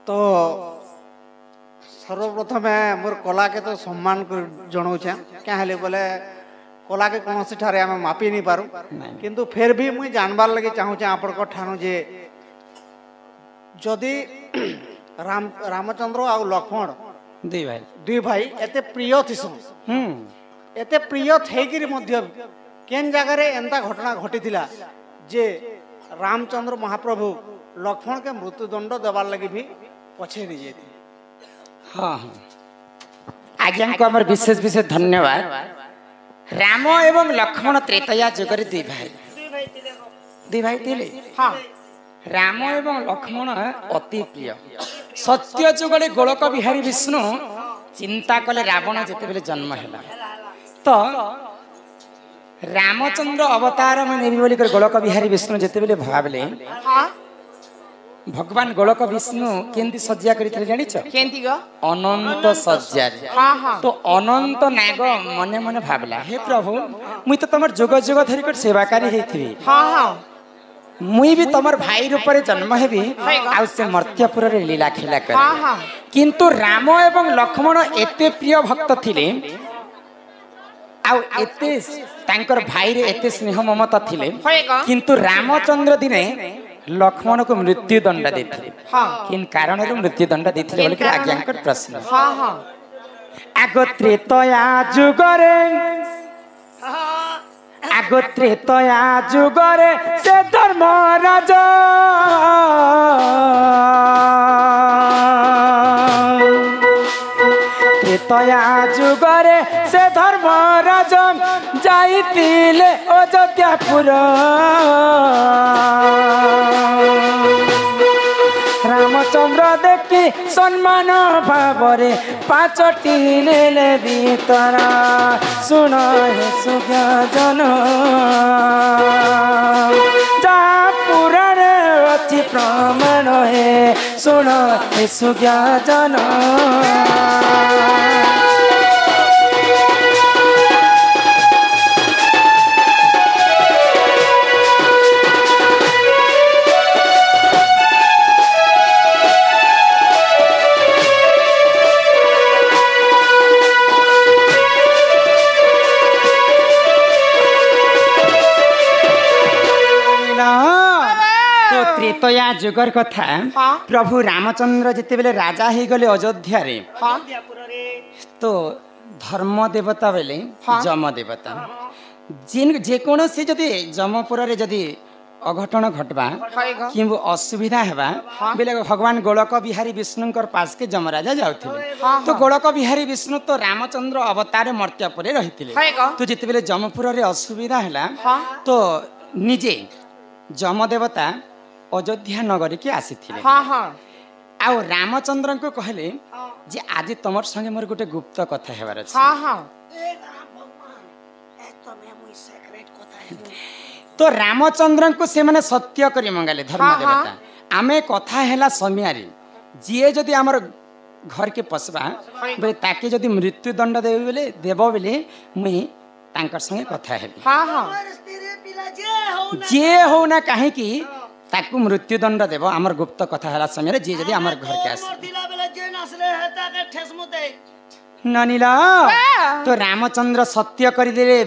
तो सर्वप्रथम मोर कला के तो सम्मान जनाऊे क्या हेले बोले कला के कौन सी ठारे आम मापी नहीं पारू किंतु फिर भी मुझे जानबार लगे चाहूचे आपण ठाणु जे जदि रामचंद्र आ लक्ष्मण दुई भाई एते प्रिय थिसन एते प्रिय थेकिरी मध्य केन जगह रे एंता घटना घटी जे रामचंद्र महाप्रभु लक्ष्मण के मृत्युदंड देवार लगी भी पछे नहीं जाते। हाँ हाँ आज्ञा को आमर विशेष विशेष धन्यवाद। राम एवं लक्ष्मण त्रेतया जुगरे दुई भाई थिले। हाँ राम एवं लक्ष्मण अति प्रिय सत्य जुगले गोलक बिहारी विष्णु चिंता कले रावण जिते बेले जन्म है तो रामचंद्र अवतार में नेबी बोली गोलक बिहारी विष्णु जिते बेले भावले भगवान गोलक विष्णु केंती सज्जा करथिले जानिछ केंती गो अनंत सज्जा। तो अनंत नाग मने मने भाबला हे प्रभु मुई तो तमर जुग जुग धरि कर सेवाकारी हेथिबी। हां हां मुई भी तमर भाई रूप रे जन्म हेबी आ से मर्त्यपुर रे लीला खेला कर। हां हां किंतु राम एवं लक्ष्मण एते प्रिय भक्त थिले आ एते तांकर भाई रे एते स्नेह ममता थिले किंतु रामचंद्र दिने लक्ष्मण को मृत्यु दंड देथिले। किन कारण रे मृत्यु दंड देथिले बोले कि आज्ञाकर प्रश्न। हां हां आगो त्रेतया जुगरे आगो त्रेतया जुगरे से धर्मराज त्रेतया जुगरे से धर्मराज जाइतिले अयोध्यापुर रामचंद्र देखी सम्मान भावरे पांचटी नेले भीतर सुन हे सुज्ञान जा पुराण अति प्रमाण हे सुन हे सुज्ञान। त्रेतया जुगर कथा प्रभु रामचंद्र जिते बेले राजा ही गले अयोध्या रे तो धर्म देवता बेले जम देवता जिन जेकोसी जदि जमपुर रे जदि अघटन घटवा कि असुविधा हेबा बेले भगवान गोलक बिहारी विष्णुकर पास के जमराजा जाउथिले। तो गोलक बिहारी विष्णु तो रामचंद्र अवतार मर्त्यपुर रहिथिले। तो जिते बेले जमपुर रे असुविधा हैला तो निजे जम देवता अयोध्या नगरी के आसी थिले। हाँ हाँ आउ रामचंद्र को कहले जे आज तमर संगे मोर गोटे गुप्त कथा हेबार अछि। हाँ हाँ तो रामचंद्र को से माने सत्य करी मंगाले धर्म देवता आमे कथा हैला समियारी जिए जदि हमर घर के पसबा बे ताके जदि मृत्यु दंड देबे बेले देबो बेले मुई तांकर संगे कथा हेबी। हाँ हाँ जे हो ना काहे कि ताकू मृत्यु दंड देव आमर गुप्त कथा हला समय जे जदी आमर घर के आस ननीला तो रामचंद्र सत्य करि देले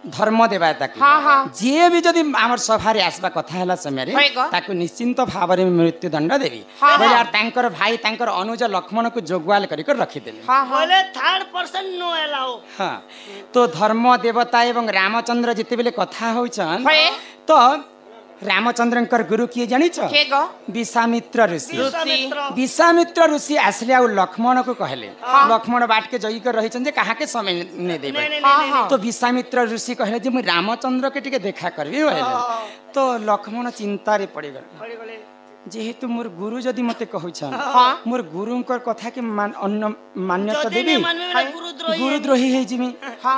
धर्म देवा ताकू। हाँ हाँ जे भी जदी आमर सभा रे आसबा कथा हला समय रे ताकू निश्चिंत भाव रे मृत्यु दंड देबी। बोले यार तांकर भाई तांकर अनुज लक्ष्मण को जोगवाल करि कर रखि देले। हां बोले थर्ड पर्सन नो अलाउ। हां तो धर्म देवता एवं रामचंद्र जिते बेले कथा होछन तो रामचंद्रंकर गुरु किए जानिछ विश्वामित्र ऋषि। विश्वामित्र ऋषि आसले आ लक्ष्मण को कहले लक्ष्मण बाट के जई कर रहिछन जे कहा के समय ने देबे। तो विश्वामित्र ऋषि कहले जे मैं रामचंद्र के टिके देखा करबी कहले। तो लक्ष्मण चिंता रे पड़ी गले जेहेतु मोर गुरु जदि मते कहउछन मोर गुरुंकर कथा के मान्यता देबी गुरुद्रोही हे जिमी।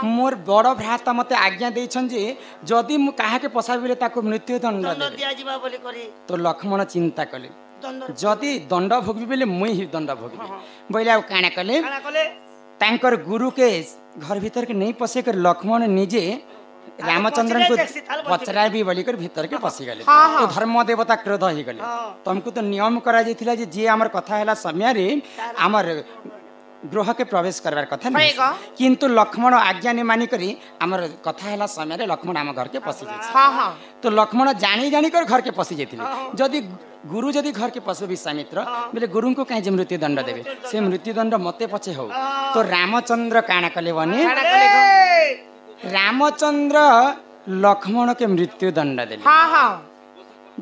मोर बड़ भ्राता मते आज्ञा देछन जे जदि मु काहा के पसाबिले ताको मृत्यु दंड दिया जिबा बोली करी। तो लक्ष्मण चिंता कले जदि दंड भोगबी बेले मुई ही दंड भोगबी बोले आ काना कले तांकर गुरु के घर भीतर के नहीं पसे कर लक्ष्मण निजे रामचंद्र को पचरा भी बोलिकर भीतर के पसी गले तो धर्म देवता क्रोध हो गले तुमको तो नियम करा जाइथिला जे जे हमर कथा हैला समय रे हमर गृह के प्रवेश करवार कथा नहीं किंतु लक्ष्मण आज्ञा नहीं मानी करी हमर कथा हैला समय रे लक्ष्मण हम घर के पसी जाय तो लक्ष्मण जानी जानी कर घर के पसी जाइथिले जदी गुरु जदि घर के पशु विश्वामित्र बोले गुरु को कहीं मृत्यु दंड देवे से मृत्यु दंड मते पचे हो तो रामचंद्र काना कले बने रामचंद्र लक्ष्मण के मृत्यु दंड देले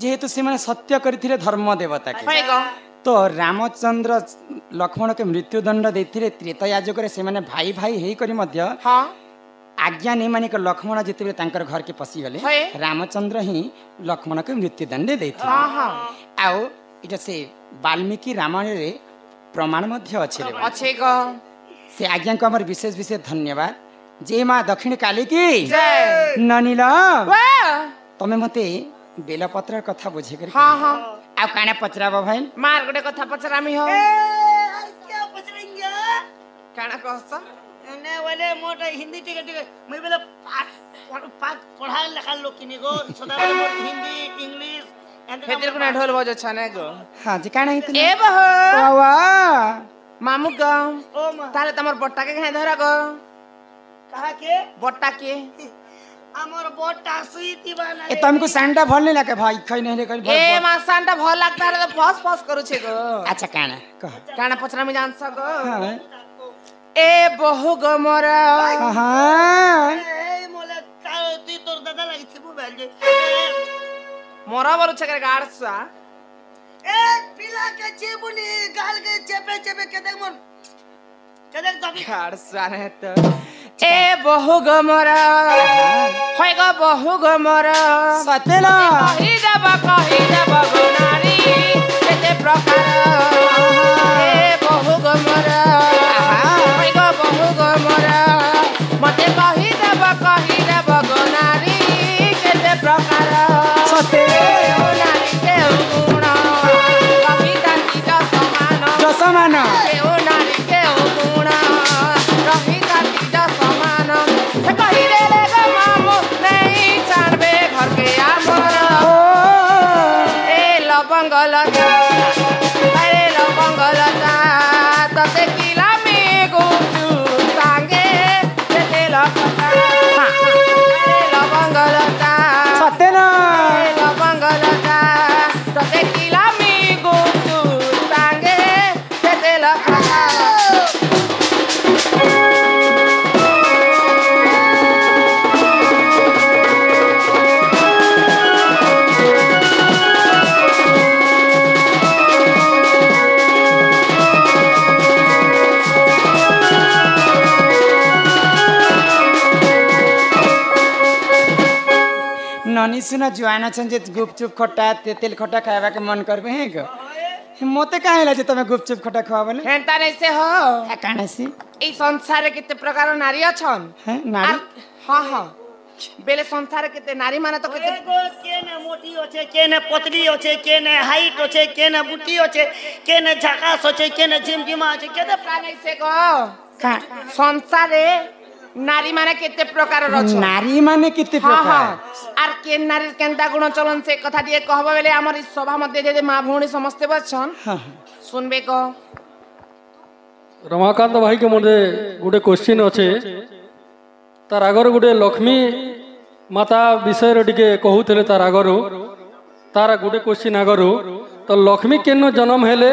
जेहेतु से माने सत्य करथिले धर्म देवता के तो रामचंद्र लक्ष्मण के मृत्यु दंड देथिले त्रेता युग रे से माने भाई भाई हेई करी मध्य आज्ञा नहीं मानिक लक्ष्मण जिते तांकर घर के पसी गले रामचंद्र ही लक्ष्मण के मृत्यु दंड देथिले आउ इटा से वाल्मीकि रामायण रे प्रमाण मध्य अच्छे से आज्ञा को हमर विशेष विशेष धन्यवाद जय मां दक्षिण काली की जय ननीला तमे मते बेलपत्र कथा बुझे कर आ काने पचराबो भाई मार गोटे कथा पचरामी हो क्या पचरेंगे काना कहस ने वाले मोटा हिंदी टिके टिके मैं बेला पाठ पढ़ा लिखा लोग किने गो सदा मोर हिंदी इंग्लिश फेतिर कोना ढोल बजो छने गो हां जी काना हित ए बहो वाह मामू ग ओ ताले तमर बट्टा के घाय धरा गो कहा के बट्टा के हमर बट्टा सुईती बना ए तुमको सांडा भल नहीं लागे भाई खई नहीं करी ए मा सांडा भल लागता रे तो फस फस करू छे गो अच्छा काना कह काना पचरा में जान सको हां ए बहु गो मोरा हां ए मोले ती तोर दादा लागि थिबु भेल जे मोरा बरु छके गाड़सा ए पिला के चिबुनी गाल के चेपे चेपे केते मोर केते दबी गाड़सा रे तो ए बहु गो मोरा होय गो बहु गो मोरा सतेला कहि देब गो नारी केते प्रकार ए बहु गो मोरा होय गो बहु गो मोरा मते कहि देब गो नारी केते प्रकार सते ओ नारी के गुण कहि कांति जो समान ओ नारी के गुण कहि कांति समान कहि रे गो मामू नहीं छाड़बे घर के आमर ए लवंग लता अरे लवंग लता तते किला में गुटू सांगे तेते लता अरे लवंग लता सतेला लवंग लता तते किला में गुटू सांगे तेते लता ननी सुना जुआना छन जे गुपचुप खट्टा तेल खट्टा खाएबा के मन करबे है गो मते काहे लाजे तमे गुपचुप खट्टा खवाबले हेंता नहीं से हो काहे से ई संसार रे किते प्रकार नारी अछन है नारी हां हां बेले संसार किते नारी माने तो किते केने मोटी होछे केने पतली होछे केने हाइट होछे केने बुटी होछे केने झकास होछे केने झिमझिमा होछे केते प्राणी से को का संसार रे नारी माने किते प्रकार रछ नारी माने किते प्रकार आर के नारी केनता गुण चलन से कथा दिए कहबो बेले हमर ई सभा मध्ये जे मां भौणी समस्त बछन सुनबे को रमाकांत भाई के मोरे गुडे क्वेश्चन अच्छे तार आगर गुडे लक्ष्मी माता विषय रे टिके कहूथले तार आगर तार गुडे क्वेश्चन आगर तो लक्ष्मी केनो जन्म हेले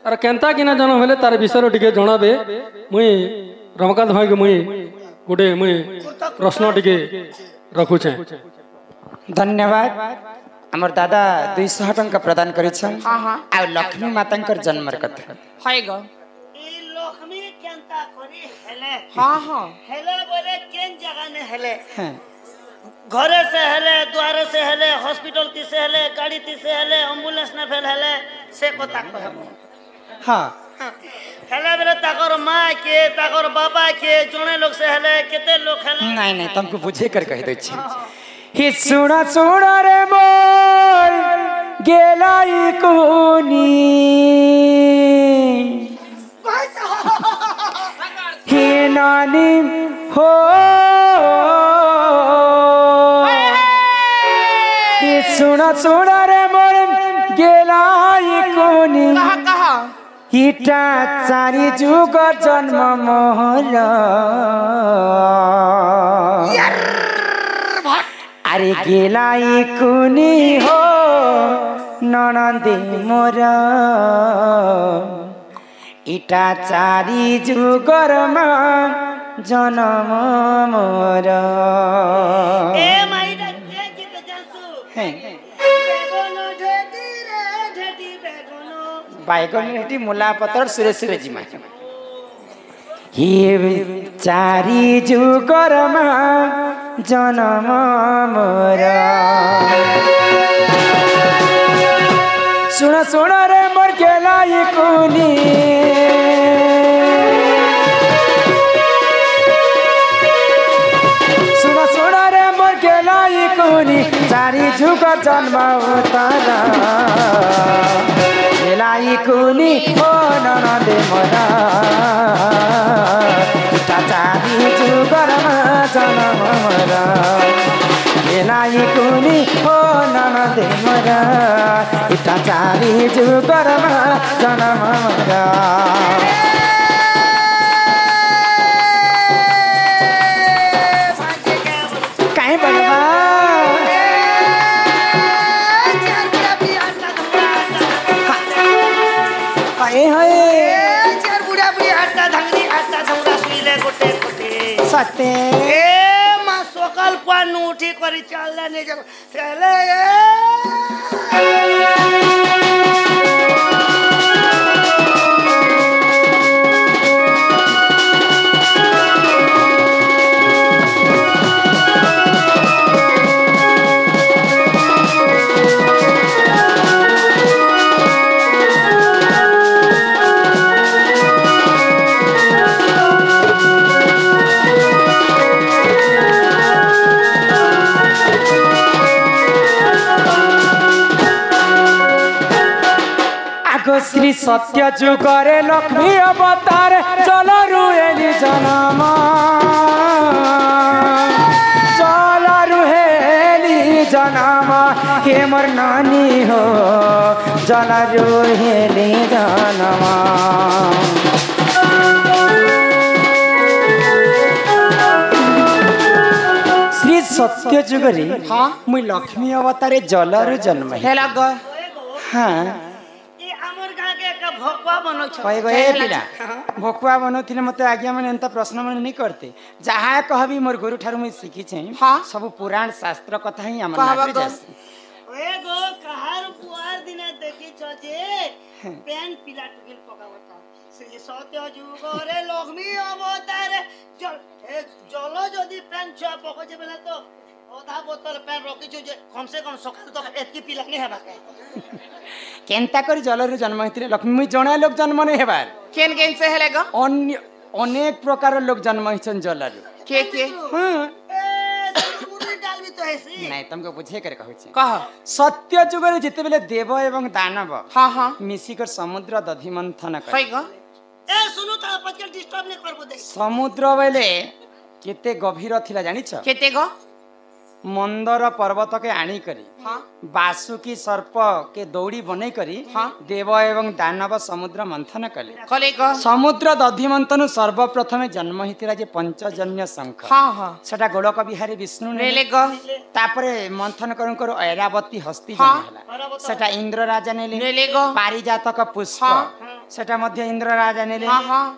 और केनता किना जन्म हेले तार विषय रे टिके जणाबे मुई रमाकांत भाई के मुई गुडे मुई प्रश्न टिके रखुछे धन्यवाद हमर दादा 200 टंका प्रदान करिछन आ लक्ष्मी मातांकर जन्मर कथा हाय गो ई लक्ष्मी केनता करी हेले हेले बोले केन जगह ने हेले घरे से हेले द्वार से हेले हॉस्पिटल ती से हेले गाड़ी ती से हेले एम्बुलेंस ने फेल हेले से कथा कहब हां हेले बेले ताकर मां के ताकर बाबा के जोने लोग से हेले केते लोग हेले नहीं नहीं तुमको बुझे कर कह दे छी हे सुना सुना रे मोर गेलाई कोनी हे नानी हो सुना सुना रे मोर गेलाई कोनी कहा कहा इटा चारि जुग जन्म मोहर अरे गेलाई कुनी हो ननदे मोर इटा चारि जुगरमा जन्म मोर ए माइरा ए गीत जासु हे बेगनो ढेटी रे ढेटी बेगनो बाइगन हेटी मुला पतर सुरे सुरे जिमा हे चारि जुगरमा जन्म मोर सुन सुन रे मोर गेलाई कुनी सुन सुन रे मोर गेलाई कुनी चारि जुग जन्म उतार गेलाई कुनी हो ननदे मोर चारि जुगरमा जन्म मोर गेलाई कुनी हो ननदे मोर इटा चारि जुगरमा जन्म मोर काहे बलवा ए हे चार बुढ़ा बुढ़ी आटा धंगरी आटा धंगरा सुइले गोटे गोटे सते ए मा सकाल पानु उठी करी चलले ने जब चले श्री सत्य जुगरे लक्ष्मी अवतार चल रुहेली जन्म चल रुहेली जन्म हे मोर नानी हो चल रुहेली जन्म श्री सत्य जुगरे हाँ मुई लक्ष्मी अवतारे जलरु जन्म हेला ग हाँ भोकवा बनो कहे गए पिला भोकुआ बनोथिले मते आज्ञा माने एंता प्रश्न माने नहीं करते जहा कहबी मोर गुरु ठार मुई सिखी छै हां सब पुराण शास्त्र कथा ही हमर नाके जासी ओए गो कहार पुआर दिने देखि छ जे पेन पिला टुकिल पकावता श्री सत्य जुगरे लक्ष्मी अवतार जल जदी पेन छुआ पको जे बेला तो ओधा बोतल पेन रखि छु जे कम से कम सकाल तक एतकी पिला नहीं हेबा केनता करी जलरु जन्म हितले लक्ष्मी जणा लोग जन्म नहीं हेबार केन केन से हेले गो अन्य अनेक प्रकार लोग जन्म हिचन जलरु के हां मुरली डाल भी तो हैसी नहीं तुमको बुझे कर कहू छै कह सत्य जुगरे जते बेले देव एवं दानव हां हां मिसी कर समुद्र दधि मंथन कर कहि गो ए सुनु त पचल डिस्टर्ब नहीं करबो दे समुद्र बेले केते गभीर थिला जानि छ केते गो मंदर पर्वत के आनी करी बासुकी सर्प के दौड़ी बने करी देव एवं दानव समुद्र मंथन कले समुद्र दधि मंथन सर्वप्रथम जन्म हितिला जे पंचजन्य शंख सेटा गोलक बिहारी विष्णु ने तापरे मंथन करू करू ऐरावती हस्ती जन्म सेटा इंद्र राजा ने पारिजातक पुष्प सेटा मध्य इंद्र राजा ने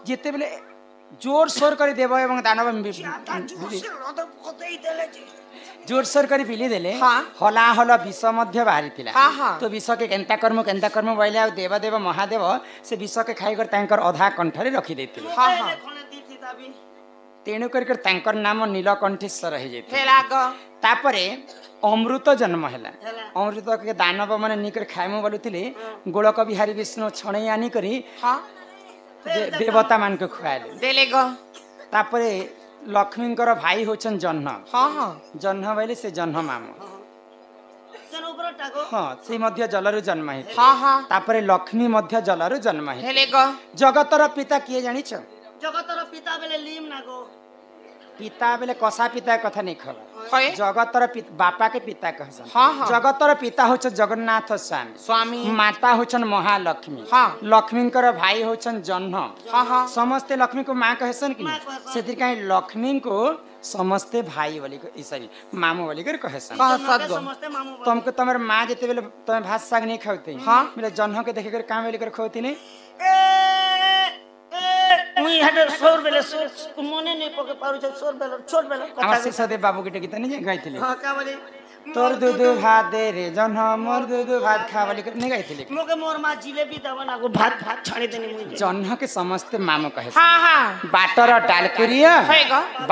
जेते बेले जोर सोर करी देव एवं दानव जोर सोर करी पिली देले हला हला विष मध्य बाहरी थिला तो विष के केंता कर्म बोले आ देव देव महादेव से विष के खाई कर तांकर अधा कंठरे रखी देथिले तेणु कर तांकर नाम नीलकंठेश्वर हे जेते तापरे अमृत जन्म हैला अमृत के दानव माने निकर खाइमु बोलुथिले गोलक बिहारी विष्णु छणे आनी करी देवता मान के खुआले देले ग तापरे लक्ष्मींकर भाई होचन जन्ह जन्ह बोले से जन्ह मामा हाँ से मध्य जलरु जन्म है तापरे लक्ष्मी मध्य जलरु जन्म है जगतर पिता किए जानी छ जगतर पिता बेले लीम ना गो पिता बेले कसा पिता कथा नहीं खबर जगतर बापा के पिता कहसन जगतर पिता होछ जगन्नाथ स्वामी माता होछन महालक्ष्मी लक्ष्मी भाई होछन जन्म समस्ते लक्ष्मी को माँ कहसन कि सेतिर काहे लक्ष्मी को समस्ते भाई बोली को सॉरी मामू बोली कर कहसन तुमको तमर माँ जते बेले तुम भात साग नहीं खाते मेरे जन्म के देखे कर काम बोली कर खोती नहीं मुई हटे सोर बेले सोर मने नहीं पके पारु छ सोर बेले छोट बेले हमर शिक्षादेव बाबू के गीत नहीं गाइथिले हां का बोली तोर दूध भात दे रे जन्म मोर दूध भात खा बोली कर नहीं गाइथिले मोके मोर मां जिलेबी दबना को भात छाड़ी देनी मुई जन्म के समस्त मामो कहे हां बाटर डाल करिया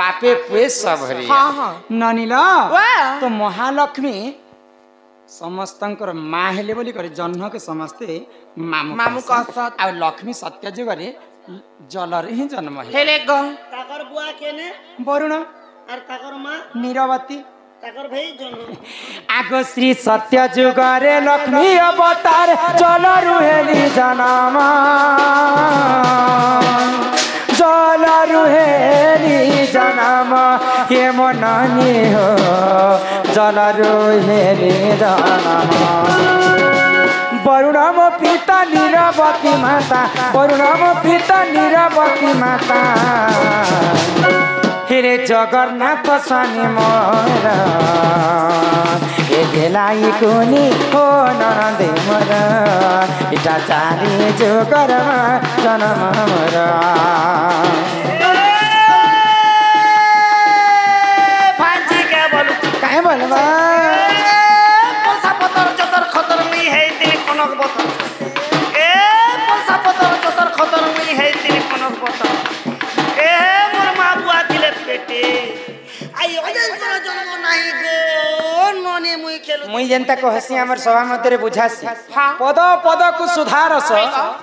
बापे पुए सब हरिया हां ननिला तो महालक्ष्मी समस्तंकर माँ हेले बोली करे जन्म के समस्ते मामू कहत आ लक्ष्मी सत्य जुगरे जलर ही जन्म हेले ग ताकर बुआ केने वरुण और ताकर माँ नीरवती ताकर भाई जन्म आगो श्री सत्य जुगरे लक्ष्मी अवतार जलर हेली जन्म जलर हेली जन्म हे मननी हो जलर हेली जन्म वरुणम पिता नीरवती माता वरुणम पिता नीरवती माता हेरे जगन्नाथ स्वामी मोर ए गेलाई कुनी हो ननदे मोर इटा चारी जुगरमा जन्म मोर फांसी के बोलू काहे बोलबा पल्सा पतर जतर खतर नहीं है तेरे कनक बतर ए पल्सा पतर जतर खतर नहीं है तेरे कनक बतर ए मोर मां बुआ दिले पेटे आई अजय तोरा जन्म नहीं गो नने मुई खेलु मुई जनता को हसी हमर सभा मध्य बुझासी पद पद को सुधारस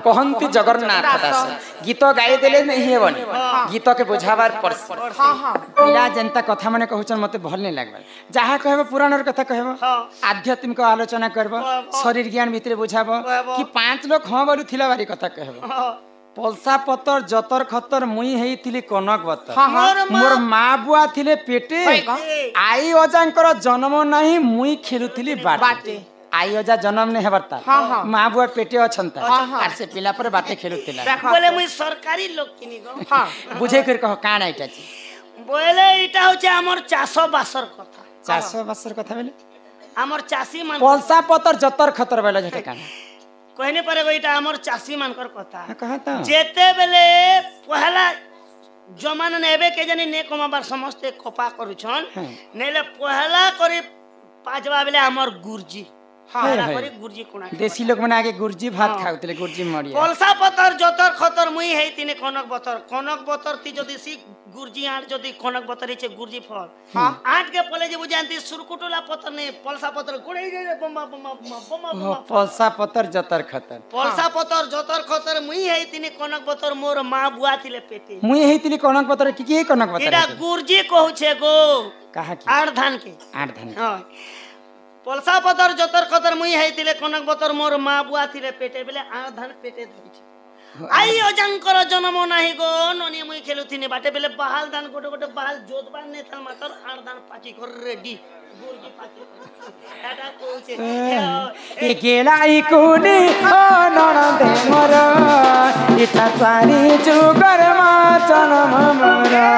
कहंती जगन्नाथ दास गीत गाई देले नहीं हेबनी गीत के बुझावार परस पिला जनता कथा माने कहउछन मते भल नहीं लागबा जहा कहबो पुराणर कथा कहबो आध्यात्मिक आलोचना करबो शरीर ज्ञान भीतर बुझाबो कि पांच लोग हां बोलु थिला बारी कथा कहबो पल्सा पतर जतर खतर मुई हेइथिली कनक बतर मोर माँ बुआ थिले पेटे आई अजांकर जन्म नहीं मुई खेलुथिली बाटे आई अजा जन्म ने हेबरता माँ बुआ पेटे अछंता आर से पिला पर बाटे खेलुथिला बोले मुई सरकारी लोग किनी गो बुझे कर कह कान आइटा छी बोले इटा होचे हमर चासो बासर कथा 400 बसर कथा बेले हमर चासी मान पल्सा पतर जतर खतर बेले झटे कान कहने पारे इटा हमर चासी मानकर कथा कहता जेते बेले पहला जमाना नेबे के जनी ने कमाबार समस्त कपा करूछन नेले पहला करी पाजवा बेले हमर गुरजी करी गुरजी कोना देसी लोग मने आगे गुरजी भात खाउतले गुरजी मरिया पल्सा पतर जतर खतर मुई हेइ तिने कनक बतर ती जदी सी गुरजी आठ जदी कनक बतरी छे गुरजी फल आठ के पले जे बुझांती सुरकुटला पतर ने पल्सा पतर गुड़ै रे बम्मा बम्मा बम्मा पल्सा पतर जतर खतर पल्सा पतर जतर खतर मुई हेइ तिने कनक बतर मोर मां बुआ थिले पेटे मुई हेइतिली कनक बतर की कनक बतर एडा गुरजी कहू छे गो कहा की आठ धान के हां पल्सा पतर जतर खतर मुई हेइतिले कनक बतर मोर मां बुआ थिले पेटे बेले आठ धान पेटे धरि छे आई अजंकर जन्म नाही गो ननी मुई खेलुथिने बाटे बेले बहाल दान गोटे गोटे बहाल जोतबान ने थाल मातर आठ दान पाची कर रेडी गुरजी पाची एटा कोचे ए गेलाई कोनी ओ ननदे मोर इटा चारी जुगर मा जन्म मोरा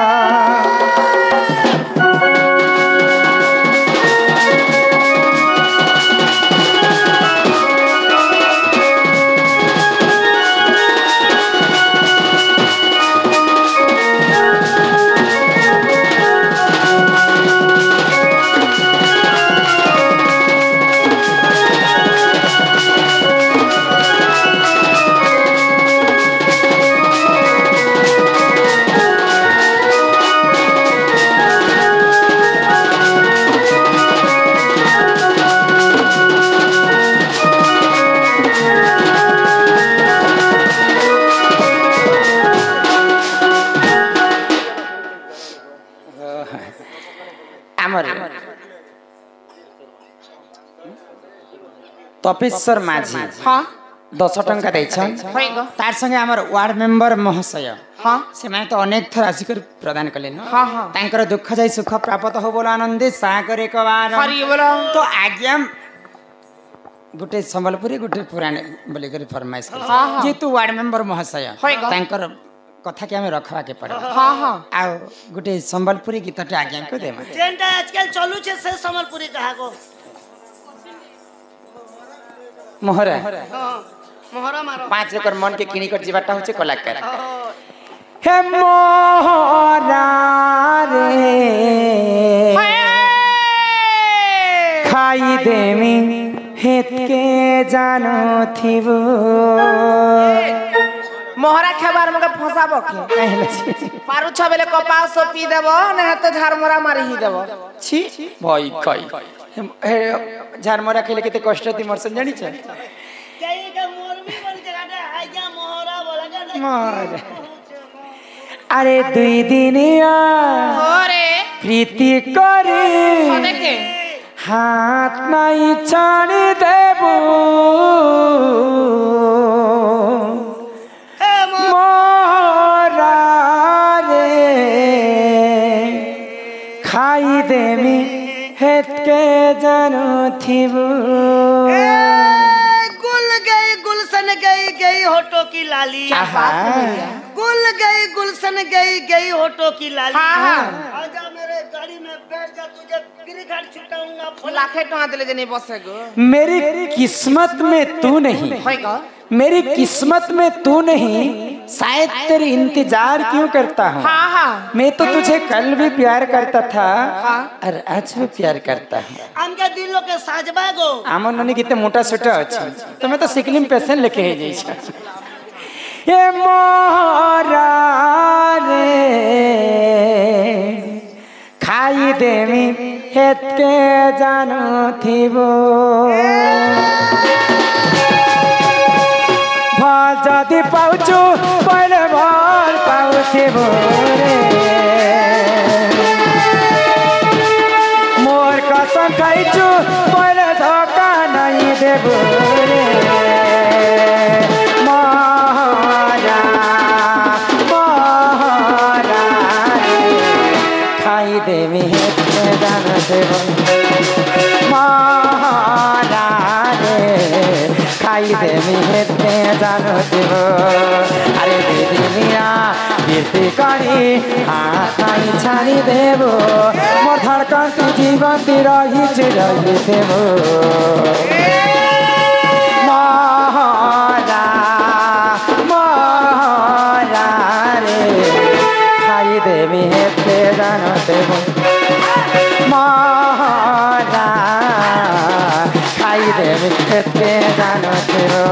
तपेश्वर माझी 10 टंका देछन तार संगे हमर वार्ड मेंबर महाशय हाँ से मैं तो अनेक थर आसिकर प्रदान कले न हाँ हाँ तांकर दुख जाई सुख प्राप्त हो बोला आनंदे सागर एक बार हरि बोला तो आज्ञा गुटे संबलपुरी गुटे पुराने बोले कर फरमाइश कर हाँ, हाँ। जे तू वार्ड मेंबर महाशय होइगा। तांकर कथा के हमें रखवा के पड़े हाँ हाँ आ गुटे संबलपुरी गीतटे आज्ञा को दे मते जेनटा आजकल चलू छे से संबलपुरी कहा को मोहरा हाँ मोहरा मारो 5 एकर मन के किनी कर जीवाटा होचे कलाकार हे मोहरा रे खाई देमी हेत के जानो थिबो मोहरा खेबार मगे फसाबो के पारु छबेले कपास सो पी देबो न तो झारमरा मारी ही देबो छी भाई कई हे झारमरा खेले केते कष्ट ती मरसन जानी छ कई का मोरमी बन जगह आजा मोहरा बोला का मार अरे दुई दिनिया ओरे प्रीति करे देखे हाथ नहीं छानी देबू मोरा रे खाई देमी हेत के जानो थिबू गुल गई गुलशन गई गई होठों की लाली गुल गई गुलशन गई गई होठों की लाली आजा मेरे गाड़ी में बैठ जा तुझे गिरघाट छुटाऊंगा लाखे टका दिले जे नहीं बसेगो मेरी किस्मत में तू नहीं होएगा मेरी किस्मत में तू नहीं शायद तेरी इंतजार क्यों करता हूँ हाँ हाँ मैं तो तुझे कल भी प्यार करता था और आज भी प्यार करता हूँ हमके दिलों के साजबा गो आमर ननी कितने मोटा सोटा अच्छी तो मैं तो सिकलिम पेशेंट लेके ही जाइए ये मोहरा रे खाई देमी हेत के जानो थिबो भल जदि पाउछु पहिले भल पाउथिबो रे मोर कसम खाइछु पहिले धोका नहीं देबो रे मोहरा मोहरा खाई देमी हेत के जानो थिबो मोहरा रे खाई देमी हेत के जानो थिबो अरे दीदी मिया कीर्ति करी हाथ नहीं छानी देबो मोर धड़कन तू जीवन ती रही देबो मोहरा मोहरा रे खाई देमी हेत के जानो थिबो मोहरा खाई देमी हेत के जानो थिबो